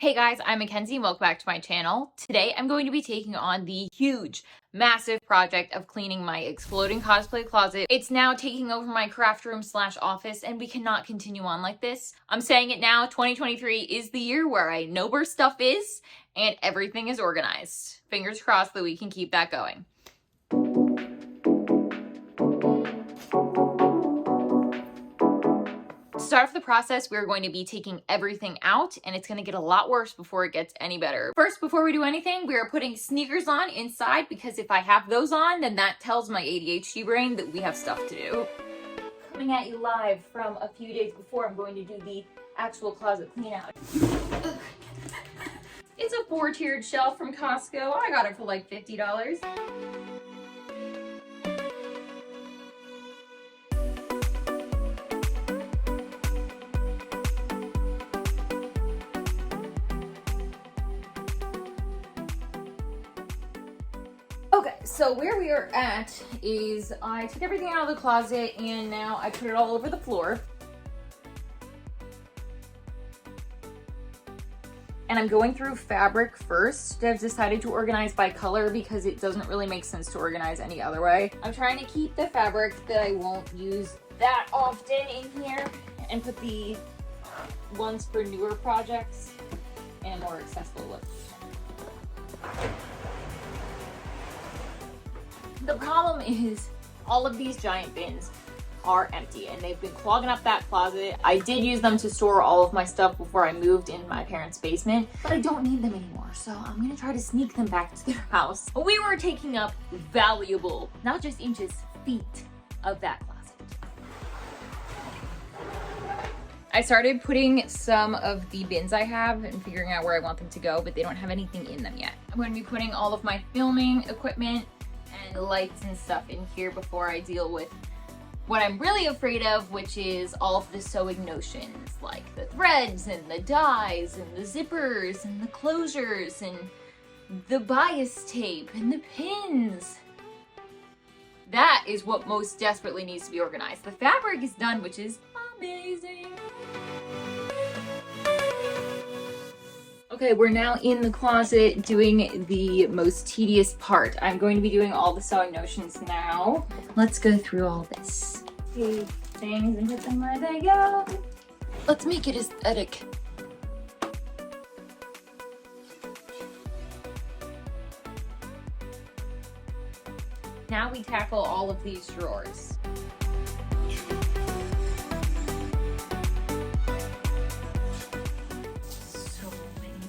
Hey guys, I'm Mackenzie and welcome back to my channel. Today I'm going to be taking on the huge, massive project of cleaning my exploding cosplay closet. It's now taking over my craft room slash office and we cannot continue on like this. I'm saying it now, 2023 is the year where I know where stuff is and everything is organized. Fingers crossed that we can keep that going. To start off the process, we're going to be taking everything out and it's going to get a lot worse before it gets any better. First, before we do anything, we are putting sneakers on inside because if I have those on, then that tells my ADHD brain that we have stuff to do. Coming at you live from a few days before I'm going to do the actual closet clean out. It's a 4-tiered shelf from Costco. I got it for like $50. Okay, so where we are at is I took everything out of the closet and now I put it all over the floor. And I'm going through fabric first. I've decided to organize by color because it doesn't really make sense to organize any other way. I'm trying to keep the fabric that I won't use that often in here and put the ones for newer projects in a more accessible look. The problem is all of these giant bins are empty and they've been clogging up that closet. I did use them to store all of my stuff before I moved in my parents' basement, but I don't need them anymore. So I'm gonna try to sneak them back to their house. We were taking up valuable, not just inches, feet of that closet. I started putting some of the bins I have and figuring out where I want them to go, but they don't have anything in them yet. I'm going to be putting all of my filming equipment and lights and stuff in here before I deal with what I'm really afraid of, which is all of the sewing notions, like the threads and the dyes and the zippers and the closures and the bias tape and the pins. That is what most desperately needs to be organized. The fabric is done, which is amazing. Okay, we're now in the closet doing the most tedious part. I'm going to be doing all the sewing notions now. Let's go through all this. Take things and put them where they go. Let's make it aesthetic. Now we tackle all of these drawers.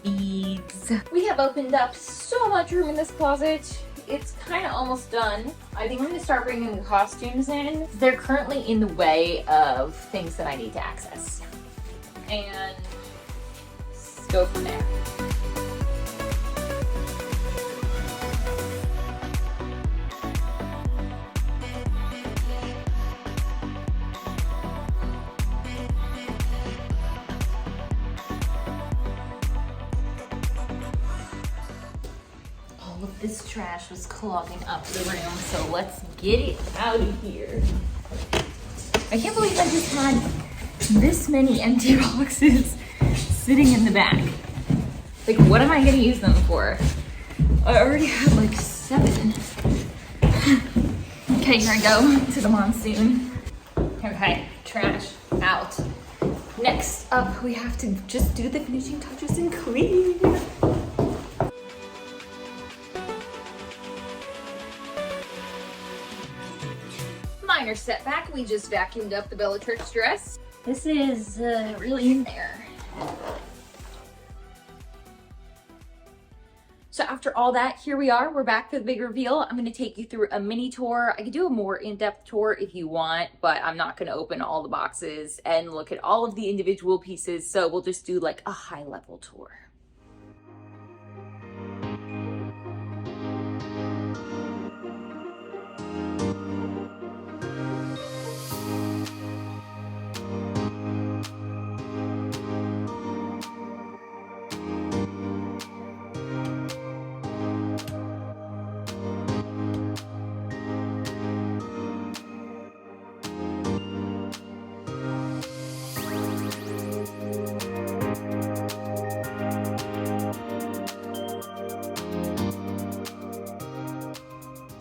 Beads. We have opened up so much room in this closet. It's kind of almost done. I think I'm going to start bringing the costumes in. They're currently in the way of things that I need to access. And let's go from there. This trash was clogging up the room, so let's get it out of here. I can't believe I just had this many empty boxes sitting in the back. Like, what am I gonna use them for? I already have like 7. Okay, here I go to the monsoon. Okay, trash out. Next up, we have to just do the finishing touches and clean. Minor setback, we just vacuumed up the Bellatrix dress. This is really in there. So after all that, here we are. We're back for the big reveal. I'm going to take you through a mini tour. I could do a more in-depth tour if you want, but I'm not going to open all the boxes and look at all of the individual pieces. So we'll just do like a high-level tour.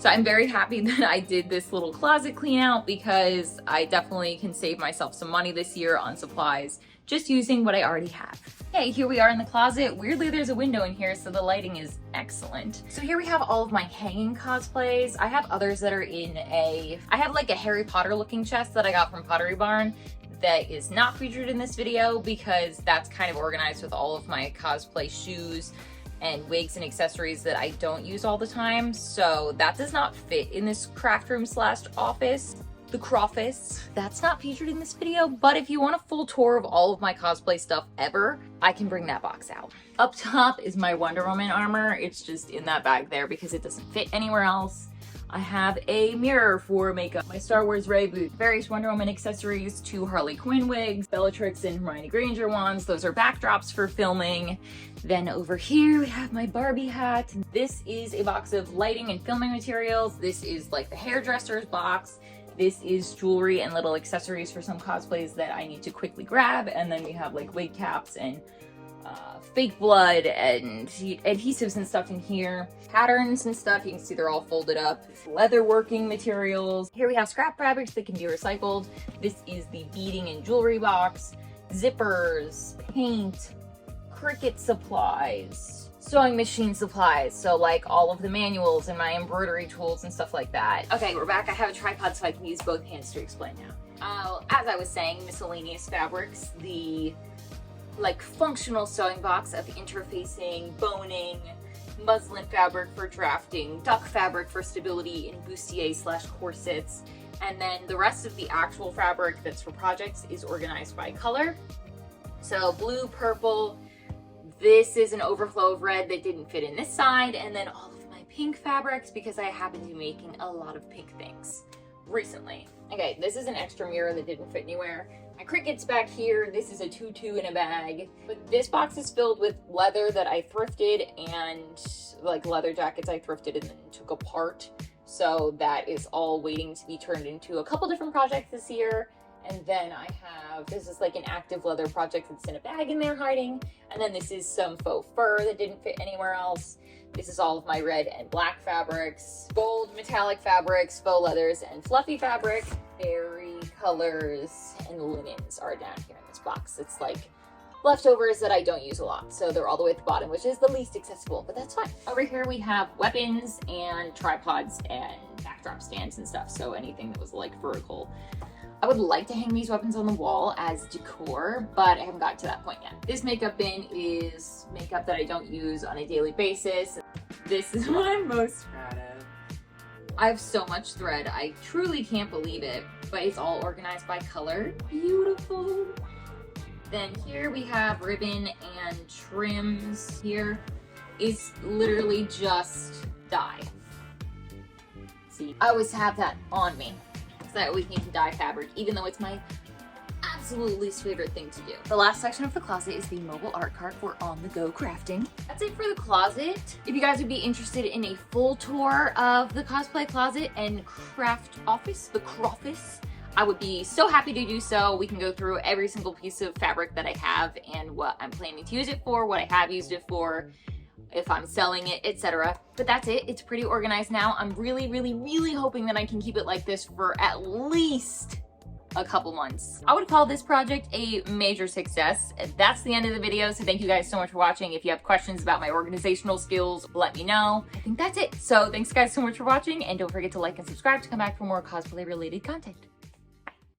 So I'm very happy that I did this little closet clean out because I definitely can save myself some money this year on supplies just using what I already have. Okay, here we are in the closet. Weirdly, there's a window in here, so the lighting is excellent. So here we have all of my hanging cosplays. I have others that are in I have like a Harry Potter looking chest that I got from Pottery Barn that is not featured in this video because that's kind of organized with all of my cosplay shoes and wigs and accessories that I don't use all the time. So that does not fit in this craft room / office. The Croffice. That's not featured in this video, but if you want a full tour of all of my cosplay stuff ever, I can bring that box out. Up top is my Wonder Woman armor. It's just in that bag there because it doesn't fit anywhere else. I have a mirror for makeup, my Star Wars Rey boot, various Wonder Woman accessories, 2 Harley Quinn wigs, Bellatrix and Hermione Granger wands. Those are backdrops for filming. Then over here we have my Barbie hat. This is a box of lighting and filming materials. This is like the hairdresser's box. This is jewelry and little accessories for some cosplays that I need to quickly grab. And then we have like wig caps and fake blood and adhesives and stuff in here. Patterns and stuff, you can see they're all folded up. Leather working materials. Here we have scrap fabrics that can be recycled. This is the beading and jewelry box. Zippers, paint, Cricut supplies, sewing machine supplies, so like all of the manuals and my embroidery tools and stuff like that. Okay, we're back. I have a tripod so I can use both hands to explain now. As I was saying, miscellaneous fabrics, the like functional sewing box of interfacing, boning, muslin fabric for drafting, duck fabric for stability in bustier / corsets, and then the rest of the actual fabric that's for projects is organized by color. So blue, purple, this is an overflow of red that didn't fit in this side, and then all of my pink fabrics because I happen to be making a lot of pink things recently. Okay, this is an extra mirror that didn't fit anywhere. My Cricut's back here. This is a tutu in a bag. But this box is filled with leather that I thrifted and like leather jackets I thrifted and then took apart. So that is all waiting to be turned into a couple different projects this year. And then I have, this is like an active leather project that's in a bag in there hiding. And then this is some faux fur that didn't fit anywhere else. This is all of my red and black fabrics, gold metallic fabrics, faux leathers, and fluffy fabric. Berry colors and linens are down here in this box. It's like leftovers that I don't use a lot. So they're all the way at the bottom, which is the least accessible, but that's fine. Over here we have weapons and tripods and backdrop stands and stuff. So anything that was like vertical. I would like to hang these weapons on the wall as decor, but I haven't gotten to that point yet. This makeup bin is makeup that I don't use on a daily basis. This is what I'm most proud of. I have so much thread. I truly can't believe it, but it's all organized by color. Beautiful. Then here we have ribbon and trims. Here is literally just dye. See, I always have that on me. I always need to dye fabric, even though it's my absolute least favorite thing to do. The last section of the closet is the mobile art cart for on-the-go crafting. That's it for the closet. If you guys would be interested in a full tour of the cosplay closet and craft office, the Croffice, I would be so happy to do so. We can go through every single piece of fabric that I have and what I'm planning to use it for, what I have used it for, if I'm selling it, etc. But that's it. It's pretty organized now. I'm really, really, really hoping that I can keep it like this for at least a couple months. I would call this project a major success. That's the end of the video, so thank you guys so much for watching. If you have questions about my organizational skills, let me know. I think that's it. So thanks guys so much for watching, and don't forget to like and subscribe to come back for more cosplay related content.